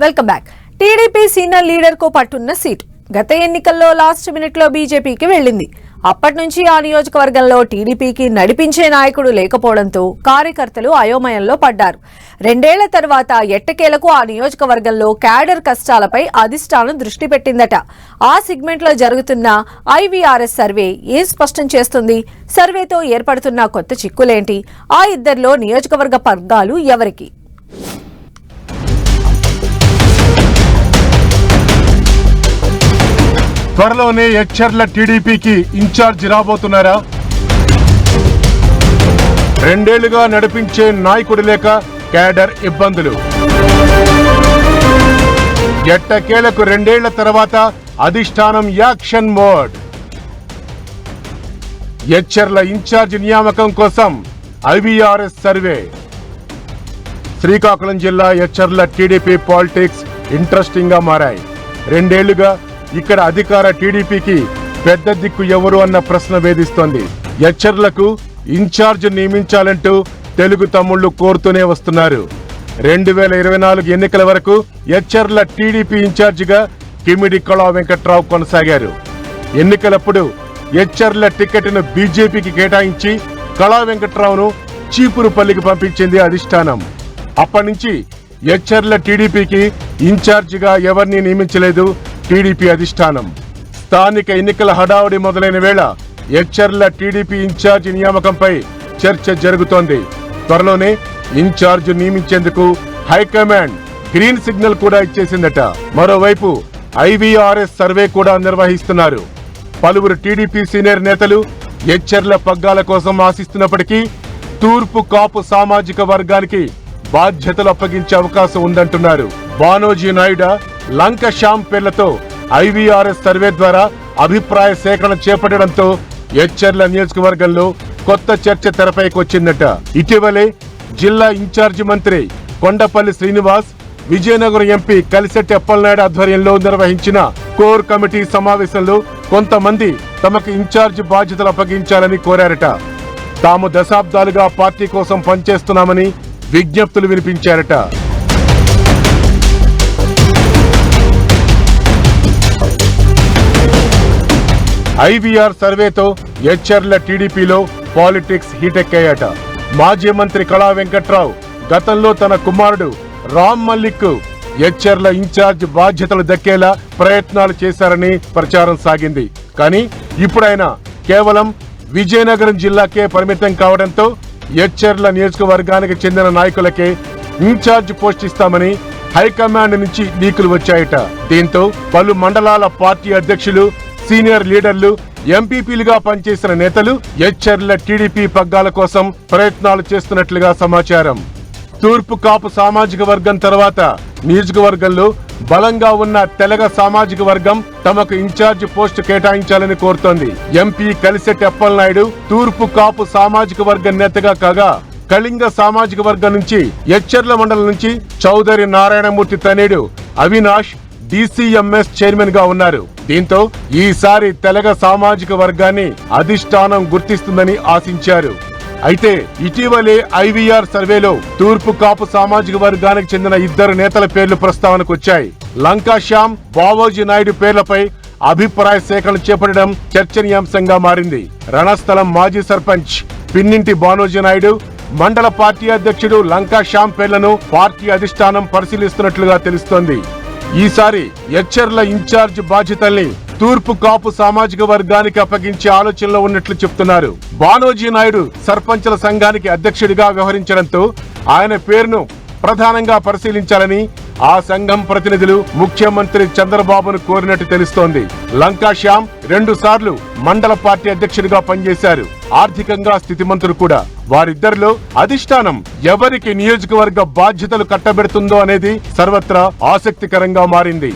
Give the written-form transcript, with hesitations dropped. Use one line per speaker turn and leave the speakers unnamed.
Welcome back. TDP senior leader కో పట్టున్న seat గత ఎన్నికల్లో లాస్ట్ మినిట్ లో బీజేపీకి వెళ్లింది. అప్పటి నుంచి ఆ నియోజకవర్గంలో టీడీపీకి నడిపించే నాయకుడు లేకపోవడంతో కార్యకర్తలు అయోమయంలో పడ్డారు. 2 ఏళ్ల తర్వాత ఎట్టకేలకు ఆ నియోజకవర్గంలో క్యాడర్ కష్టాలపై అధిష్టానం దృష్టి పెట్టిందట. ఆ సెగ్మెంట్ లో జరుగుతున్న ఐవీఆర్ఎస్ సర్వే ఏం స్పష్టం చేస్తుంది? సర్వేతో ఏర్పడుతున్న కొత్త చిక్కులేంటి? ఆ ఇద్దరిలో నియోజకవర్గ పగ్గాలు ఎవరికి?
త్వరలోనే ఎచ్చర్ల టీడీపీకి ఇన్ఛార్జ్ రాబోతున్నారా? 2 ఏళ్లుగా నడిపించే నాయకుడు లేక క్యాడర్ ఇబ్బందులు. ఎట్టకేలకు 2 ఏళ్ల తర్వాత అధిష్టానం యాక్షన్ మోడ్. ఎచ్చర్ల ఇన్ఛార్జ్ నియామకం కోసం ఐవీఆర్ఎస్ సర్వే. శ్రీకాకుళం జిల్లా ఎచ్చర్ల టీడీపీ పాలిటిక్స్ ఇంట్రెస్టింగ్ గా మారాయి. 2 ఏళ్లుగా ఇక్కడ అధికార టీడీపీకి పెద్ద దిక్కు ఎవరు అన్న ప్రశ్న వేధిస్తోంది. ఎచ్చర్లకు ఇన్ఛార్జ్ నియమించాలంటూ తెలుగు తమ్ముళ్లు కోరుతూనే వస్తున్నారు. 2024 ఎన్నికల వరకు ఎచ్చర్ల టీడీపీ ఇన్ఛార్జిగా కిమిడి కళా వెంకట్రావు కొనసాగారు. ఎన్నికలప్పుడు ఎచ్చర్ల టికెట్ను బీజేపీకి కేటాయించి కళా వెంకట్రావును చీపురుపల్లికి పంపించింది అధిష్టానం. అప్పటి నుంచి ఎచ్చర్ల టీడీపీకి ఇన్ఛార్జిగా ఎవరిని నియమించలేదు టీడీపీ అధిష్టానం. స్థానిక ఎన్నికల హడావుడి మొదలైన వేళ ఎచ్చర్ల టీడీపీ ఇన్ఛార్జి నియామకంపై చర్చ జరుగుతోంది. త్వరలోనే ఇన్ఛార్జ్ నియమించేందుకు హైకమాండ్ గ్రీన్ సిగ్నల్ కూడా ఇచ్చేసిందట. మరోవైపు ఐవీఆర్ఎస్ సర్వే కూడా నిర్వహిస్తున్నారు. పలువురు టీడీపీ సీనియర్ నేతలు ఎచ్చర్ల పగ్గాల కోసం ఆశిస్తున్నప్పటికీ తూర్పు కాపు సామాజిక వర్గానికి బాధ్యతలు అప్పగించే అవకాశం ఉందంటున్నారు. బానోజీ నాయుడు, లంక శ్యామ్ పేర్లతో ఐవీఆర్ఎస్ సర్వే ద్వారా అభిప్రాయ సేకరణ చేపట్టడంతో ఎచ్చర్ల నియోజకవర్గంలో కొత్త చర్చ తెరపైకి వచ్చిందట. ఇటీవలే జిల్లా ఇన్ఛార్జి మంత్రి కొండపల్లి శ్రీనివాస్, విజయనగరం ఎంపీ కలిశెట్టి అప్పలనాయుడు ఆధ్వర్యంలో నిర్వహించిన కోర్ కమిటీ సమావేశంలో కొంతమంది తమకు ఇన్ఛార్జి బాధ్యతలు అప్పగించాలని కోరారట. తాము దశాబ్దాలుగా పార్టీ కోసం పనిచేస్తున్నామని విజ్ఞప్తులు వినిపించారట. ఐవీఆర్ సర్వేతో ఎచ్చర్ల టీడీపీలో పాలిటిక్స్ హీటెక్కాయట. మాజీ మంత్రి కళా వెంకట్రావు గతంలో తన కుమారుడు రామ్ మల్లిక్ ఎచ్చర్ల ఇన్ఛార్జ్ బాధ్యతలు దక్కేలా ప్రయత్నాలు చేశారని ప్రచారం సాగింది. కానీ ఇప్పుడు ఆయన కేవలం విజయనగరం జిల్లాకే పరిమితం కావడంతో ఎచ్చర్ల నియోజకవర్గానికి చెందిన నాయకులకే ఇన్ఛార్జ్ పోస్ట్ ఇస్తామని హైకమాండ్ నుంచి లీకులు వచ్చాయట. దీంతో పలు మండలాల పార్టీ అధ్యక్షులు, సీనియర్ లీడర్లు, ఎంపీపీలుగా పనిచేసిన నేతలు ఎచ్చర్ల టీడీపీ పగ్గాల కోసం ప్రయత్నాలు చేస్తున్నట్లుగా సమాచారం. తూర్పు కాపు సామాజిక వర్గం తర్వాత నియోజకవర్గంలో బలంగా ఉన్న తెలగ సామాజిక వర్గం తమకు ఇన్ఛార్జ్ పోస్టు కేటాయించాలని కోరుతోంది. ఎంపీ కలిశెట్టి అప్పలనాయుడు తూర్పు కాపు సామాజిక వర్గం నేతగా కాగా, కళింగ సామాజిక వర్గం నుంచి ఎచ్చర్ల మండలం నుంచి చౌదరి నారాయణమూర్తి తనేడు అవినాష్ డీసీఎంఎస్ చైర్మన్ గా ఉన్నారు. దీంతో ఈసారి తెలగ సామాజిక వర్గాన్ని అధిష్టానం గుర్తిస్తుందని ఆశించారు. అయితే ఇటీవలే ఐవీఆర్ సర్వేలో తూర్పు కాపు సామాజిక వర్గానికి చెందిన 2 నేతల పేర్లు ప్రస్తావనకు వచ్చాయి. లంకా శ్యామ్, బావోజీ నాయుడు పేర్లపై అభిప్రాయ సేకరణ చేపట్టడం చర్చనీయాంశంగా మారింది. రణస్థలం మాజీ సర్పంచ్ పిన్నింటి బానోజీ నాయుడు, మండల పార్టీ అధ్యక్షుడు లంకా శ్యామ్ పేర్లను పార్టీ అధిష్టానం పరిశీలిస్తున్నట్లుగా తెలుస్తోంది. ఈసారి ఎచ్చర్ల ఇన్ఛార్జ్ బాధ్యతల్ని తూర్పు కాపు సామాజిక వర్గానికి అప్పగించే ఆలోచనలో ఉన్నట్లు చెప్తున్నారు. బానోజీ నాయుడు సర్పంచుల సంఘానికి అధ్యక్షుడిగా వ్యవహరించడంతో ఆయన పేరును ప్రధానంగా పరిశీలించాలని ఆ సంఘం ప్రతినిధులు ముఖ్యమంత్రి చంద్రబాబును కోరినట్టు తెలుస్తోంది. లంకా శ్యామ్ 2 సార్లు మండల పార్టీ అధ్యక్షుడిగా పనిచేశారు. ఆర్థికంగా స్థితిమంతుడు కూడా. వారిద్దరిలో అధిష్టానం ఎవరికి నియోజకవర్గ బాధ్యతలు కట్టబెడుతుందో అనేది సర్వత్రా ఆసక్తికరంగా మారింది.